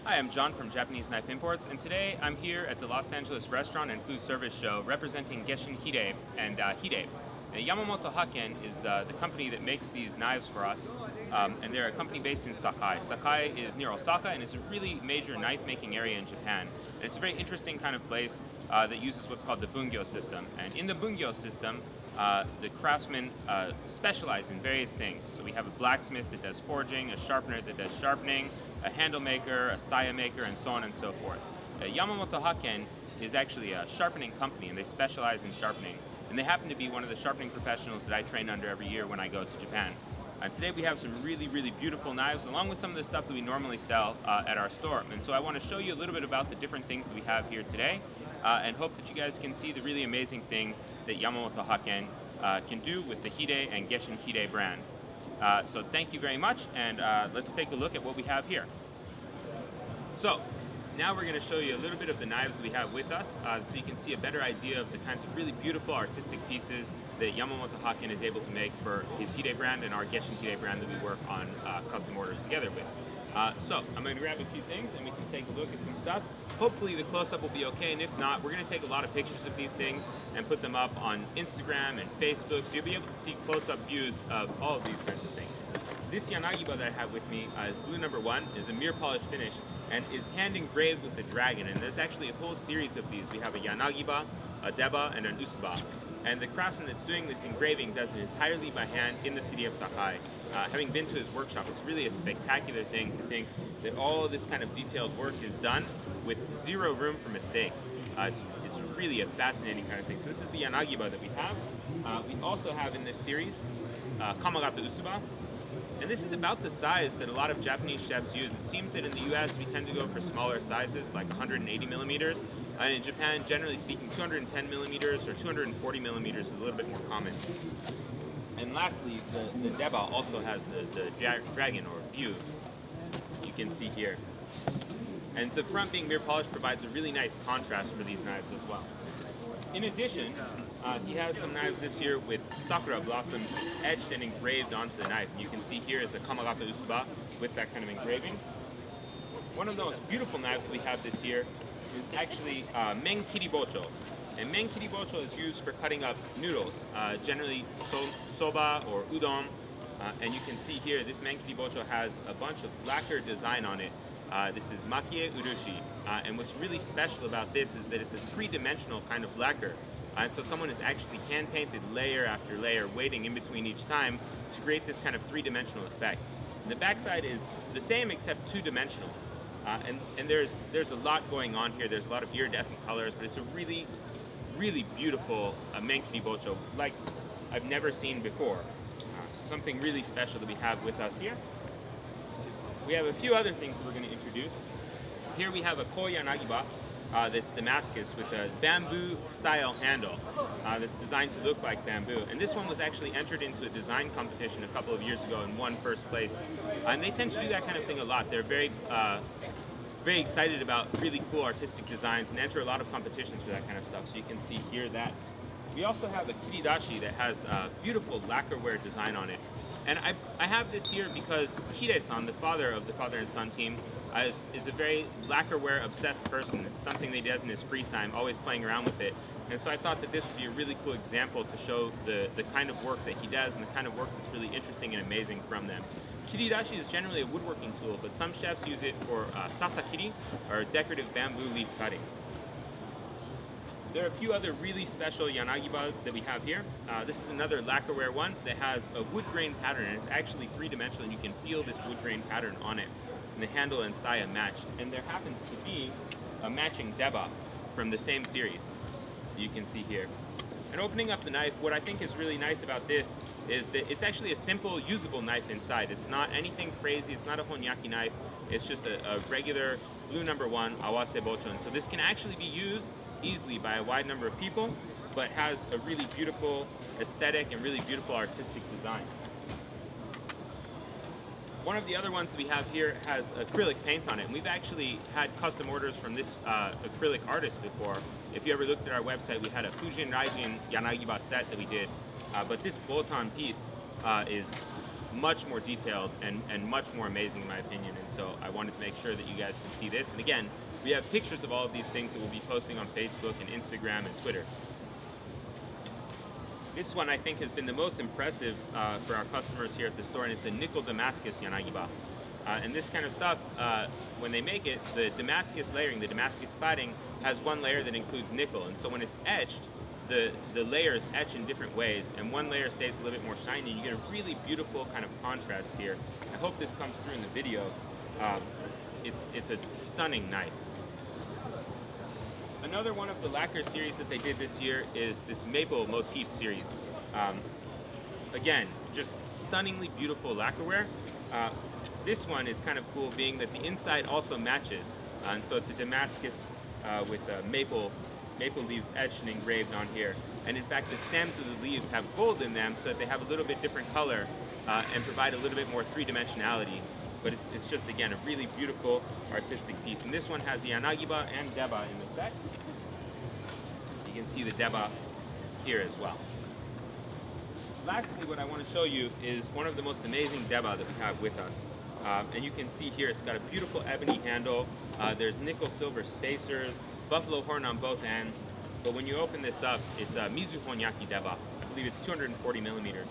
Hi, I'm John from Japanese Knife Imports, and today I'm here at the Los Angeles Restaurant and Food Service Show representing Geshin Hide and Hide. Yamamoto Haken is the company that makes these knives for us, and they're a company based in Sakai. Sakai is near Osaka, and it's a really major knife-making area in Japan. And it's a very interesting kind of place that uses what's called the bungyo system. And in the bungyo system, the craftsmen specialize in various things. So we have a blacksmith that does forging, a sharpener that does sharpening, a handle maker, a saya maker, and so on and so forth. Yamamoto Haken is actually a sharpening company, and they specialize in sharpening. And they happen to be one of the sharpening professionals that I train under every year when I go to Japan. Today we have some really, really beautiful knives, along with some of the stuff that we normally sell at our store. And so I want to show you a little bit about the different things that we have here today, and hope that you guys can see the really amazing things that Yamamoto Haken can do with the Hide and Geshin Hide brand. So thank you very much, and let's take a look at what we have here. So now we're going to show you a little bit of the knives we have with us, so you can see a better idea of the kinds of really beautiful artistic pieces that Yamamoto Haken is able to make for his Hide brand and our Geshin Hide brand that we work on custom orders together with. So I'm going to grab a few things and we can take a look at some stuff. Hopefully the close-up will be okay, and if not, we're going to take a lot of pictures of these things and put them up on Instagram and Facebook, so you'll be able to see close-up views of all of these kinds of things. This Yanagiba that I have with me is blue number 1, is a mirror polish finish, and is hand engraved with a dragon. And there's actually a whole series of these. We have a Yanagiba, a Deba, and an Usuba. And the craftsman that's doing this engraving does it entirely by hand in the city of Sakai. Having been to his workshop, it's really a spectacular thing to think that all this kind of detailed work is done with zero room for mistakes. It's really a fascinating kind of thing. So this is the Yanagiba that we have. We also have in this series Kamagata Usuba. And this is about the size that a lot of Japanese chefs use. It seems that in the US we tend to go for smaller sizes, like 180 millimeters. And in Japan, generally speaking, 210 millimeters or 240 millimeters is a little bit more common. And lastly, the Deba also has the dragon or view, you can see here. And the front being mirror polished provides a really nice contrast for these knives as well. In addition, he has some knives this year with sakura blossoms etched and engraved onto the knife. And you can see here is a Kamagata Usuba with that kind of engraving. One of the most beautiful knives we have this year is actually men kiribocho. And men kiribocho is used for cutting up noodles, generally soba or udon. And you can see here, this men kiribocho has a bunch of lacquer design on it. This is makie urushi. And what's really special about this is that it's a three-dimensional kind of lacquer. And so someone has actually hand-painted layer after layer, waiting in between each time to create this kind of three-dimensional effect. And the backside is the same except two-dimensional. And there's a lot going on here. There's a lot of iridescent colors, but it's a really, really beautiful men kiribocho, like I've never seen before. So something really special that we have with us here. We have a few other things that we're going to introduce. Here we have a Koi Yanagiba that's Damascus with a bamboo style handle that's designed to look like bamboo. And this one was actually entered into a design competition a couple of years ago and won first place. And they tend to do that kind of thing a lot. They're very excited about really cool artistic designs and enter a lot of competitions for that kind of stuff. So you can see here that. We also have a kiridashi that has a beautiful lacquerware design on it. And I have this here because Hide-san, the father of the father and son team, is a very lacquerware obsessed person. It's something that he does in his free time, always playing around with it. And so I thought that this would be a really cool example to show the kind of work that he does and the kind of work that's really interesting and amazing from them. Kiridashi is generally a woodworking tool, but some chefs use it for sasakiri, or decorative bamboo leaf cutting. There are a few other really special Yanagiba that we have here. This is another lacquerware one that has a wood grain pattern, and it's actually three-dimensional, and you can feel this wood grain pattern on it. And the handle and saya match. And there happens to be a matching Deba from the same series you can see here. And opening up the knife, what I think is really nice about this is that it's actually a simple, usable knife inside. It's not anything crazy, it's not a honyaki knife, it's just a regular blue number 1 awase bocho. And so this can actually be used easily by a wide number of people, but has a really beautiful aesthetic and really beautiful artistic design. One of the other ones that we have here has acrylic paint on it, and we've actually had custom orders from this acrylic artist before. If you ever looked at our website, we had a Fujin Raijin Yanagiba set that we did, but this botan piece is much more detailed and much more amazing in my opinion. And so I wanted to make sure that you guys can see this. And again, we have pictures of all of these things that we'll be posting on Facebook and Instagram and Twitter. This one I think has been the most impressive for our customers here at the store, and it's a nickel Damascus Yanagiba. And this kind of stuff, when they make it, the Damascus layering, the Damascus cladding, has one layer that includes nickel. And so when it's etched, the layers etch in different ways, and one layer stays a little bit more shiny. You get a really beautiful kind of contrast here. I hope this comes through in the video. It's a stunning knife. Another one of the lacquer series that they did this year is this maple motif series. Again, just stunningly beautiful lacquerware. This one is kind of cool, being that the inside also matches, and so it's a Damascus with maple leaves etched and engraved on here. And in fact, the stems of the leaves have gold in them, so that they have a little bit different color and provide a little bit more three-dimensionality. But it's just, again, a really beautiful artistic piece. And this one has the Yanagiba and Deba in the set. You can see the Deba here as well. Lastly, what I want to show you is one of the most amazing Deba that we have with us. And you can see here it's got a beautiful ebony handle. There's nickel silver spacers, buffalo horn on both ends. But when you open this up, it's a Mizuhonyaki Deba. I believe it's 240 millimeters.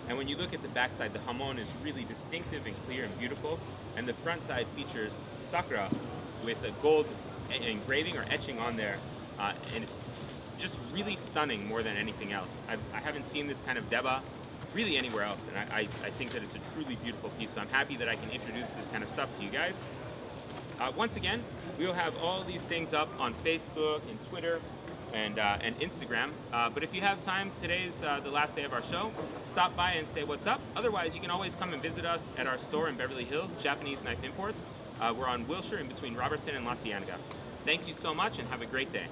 And when you look at the backside, the hamon is really distinctive and clear and beautiful. And the front side features sakura with a gold engraving or etching on there. And it's just really stunning more than anything else. I haven't seen this kind of Deba really anywhere else. And I think that it's a truly beautiful piece. So I'm happy that I can introduce this kind of stuff to you guys. Once again, we'll have all these things up on Facebook and Twitter and Instagram. But if you have time, today's the last day of our show. Stop by and say what's up. Otherwise, you can always come and visit us at our store in Beverly Hills, Japanese Knife Imports. We're on Wilshire in between Robertson and La Cienega. Thank you so much and have a great day.